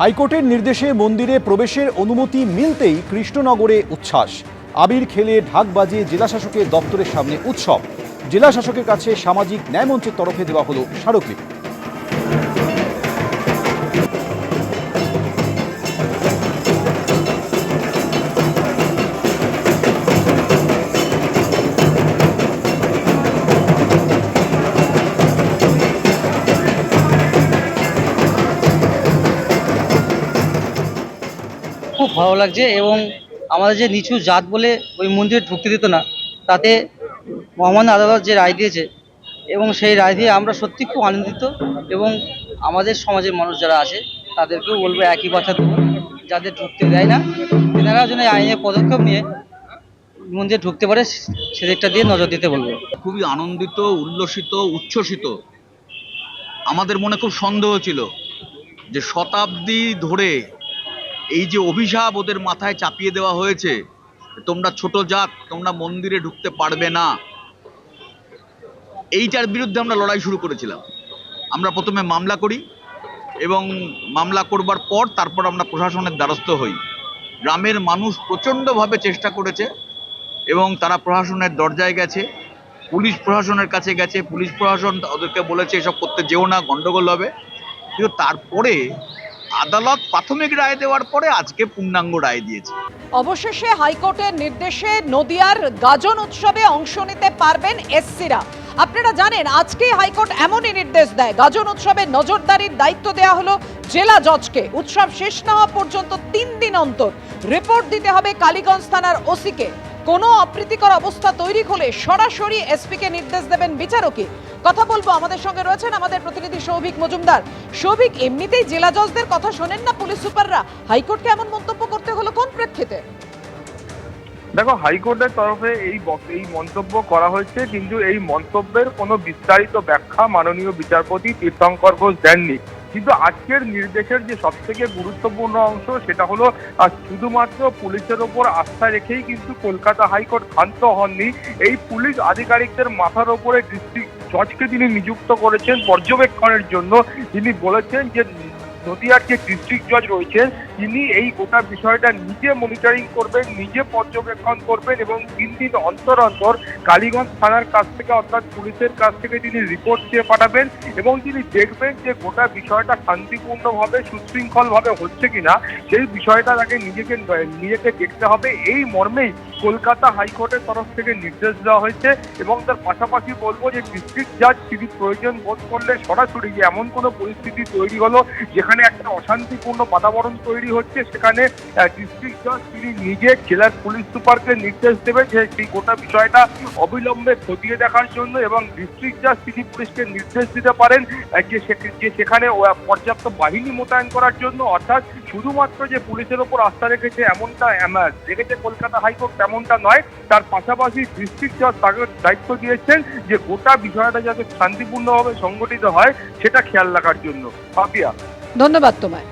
হাইকোর্টের নির্দেশে মন্দিরে প্রবেশের অনুমতি মিলতেই কৃষ্ণনগরে উচ্ছ্বাস। আবির খেলে ঢাক বাজিয়ে জেলাশাসকের দপ্তরের সামনে উৎসব। জেলাশাসকের কাছে সামাজিক ন্যায় মঞ্চের তরফে দেওয়া হলো স্মারকলিপি। খুব ভালো লাগছে এবং আমাদের যে নিচু জাত বলে ওই মন্দিরে ঢুকতে দিত না, তাতে মহামান্য আদালত যে রায় দিয়েছে এবং সেই রায় দিয়ে আমরা সত্যি খুব আনন্দিত। এবং আমাদের সমাজের মানুষ যারা আছে তাদেরকেও বলবো একই কথা দেবো, যাদের ঢুকতে দেয় না তেনারা যেন আইনের পদক্ষেপ নিয়ে মন্দিরে ঢুকতে পারে সেদিকটা দিয়ে নজর দিতে বলবো। খুবই আনন্দিত, উল্লসিত, উচ্ছ্বসিত। আমাদের মনে খুব সন্দেহ ছিল যে শতাব্দী ধরে এই যে অভিশাপ ওদের মাথায় চাপিয়ে দেওয়া হয়েছে, তোমরা ছোট জাত, তোমরা মন্দিরে ঢুকতে পারবে না, এইটার বিরুদ্ধে আমরা লড়াই শুরু করেছিলাম। আমরা প্রথমে মামলা করি এবং মামলা করবার পর তারপর আমরা প্রশাসনের দ্বারস্থ হই। গ্রামের মানুষ প্রচণ্ডভাবে চেষ্টা করেছে এবং তারা প্রশাসনের দরজায় গেছে, পুলিশ প্রশাসনের কাছে গেছে, পুলিশ প্রশাসন ওদেরকে বলেছে এসব করতে যেও না, গন্ডগোল হবে। কিন্তু তারপরে আদালত প্রাথমিক রায় দেওয়ার পরে আজকে পূর্ণাঙ্গ রায় দিয়েছে। অবশেষে হাইকোর্টের নির্দেশে নদিয়ার গাজন উৎসবে অংশ নিতে পারবেন এসসিরা। আপনারা জানেন আজকেই হাইকোর্ট এমনই নির্দেশ দেয়, গাজন উৎসবে নজরদারির দায়িত্ব দেওয়া হলো জেলা জজকে। উৎসব শেষ না হওয়া পর্যন্ত 3 দিন অন্তর রিপোর্ট দিতে হবে কালীগঞ্জ থানার ওসিকে। কোনো অপ্রীতিকর অবস্থা তৈরি হলে সরাসরি এসপিকে নির্দেশ দেবেন বিচারকই। কথা বলবো, আমাদের সঙ্গে রয়েছেন আমাদের প্রতিনিধি সৌভিক মজুমদার। সৌভিক, এমনিতেই জেলা জজদের কথা শোনেন না পুলিশ সুপাররা, হাইকোর্টকে এমন মন্তব্য করতে হলো কোন প্রেক্ষিতে? দেখো, হাইকোর্টের তরফে এই মন্তব্য করা হয়েছে, কিন্তু এই মন্তব্যের কোনো বিস্তারিত ব্যাখ্যা মাননীয় বিচারপতি তীর্থঙ্কর ঘোষ দেননি। কিন্তু আজকের নির্দেশের যে সবথেকে গুরুত্বপূর্ণ অংশ সেটা হলো শুধুমাত্র পুলিশের ওপর আস্থা রেখেই কিন্তু কলকাতা হাইকোর্ট ক্ষান্ত হননি। এই পুলিশ আধিকারিকদের মাথার ওপরে ডিস্ট্রিক্ট জজকে তিনি নিযুক্ত করেছেন পর্যবেক্ষণের জন্য। তিনি বলেছেন যে নদিয়ার যে ডিস্ট্রিক্ট জজ রয়েছেন তিনি এই গোটা বিষয়টা নিজে মনিটরিং করবেন, নিজে পর্যবেক্ষণ করবেন এবং 3 দিন অন্তর অন্তর কালীগঞ্জ থানার কাছ থেকে অর্থাৎ পুলিশের কাছ থেকে তিনি রিপোর্ট চেয়ে পাঠাবেন এবং তিনি দেখবেন যে গোটা বিষয়টা শান্তিপূর্ণভাবে সুশৃঙ্খলভাবে হচ্ছে কিনা। সেই বিষয়টা তাকে নিজেকে দেখতে হবে। এই মর্মেই কলকাতা হাইকোর্টের তরফ থেকে নির্দেশ দেওয়া হয়েছে এবং তার পাশাপাশি বলবো যে ডিস্ট্রিক্ট জাজ তিনি প্রয়োজন বোধ করলে সরাসরি যে এমন কোনো পরিস্থিতি তৈরি হলো যেখানে একটা অশান্তিপূর্ণ বাতাবরণ তৈরি হচ্ছে, সেখানে ডিস্ট্রিক্ট জজ তিনি নিজে জেলার পুলিশ সুপারকে নির্দেশ দেবেন যে সেই গোটা বিষয়টা অবিলম্বে খতিয়ে দেখার জন্য এবং ডিস্ট্রিক্ট জাজ তিনি পুলিশকে নির্দেশ দিতে পারেন যে সেখানে পর্যাপ্ত বাহিনী মোতায়েন করার জন্য। অর্থাৎ শুধুমাত্র যে পুলিশের ওপর আস্থা রেখেছে এমনটা রেখেছে কলকাতা হাইকোর্ট তেমনটা নয়, তার পাশাপাশি ডিস্ট্রিক্ট জজ তাকে দায়িত্ব দিয়েছেন যে গোটা বিষয়টা যাতে শান্তিপূর্ণভাবে সংগঠিত হয় সেটা খেয়াল রাখার জন্য। পাপিয়া, ধন্যবাদ তোমায়।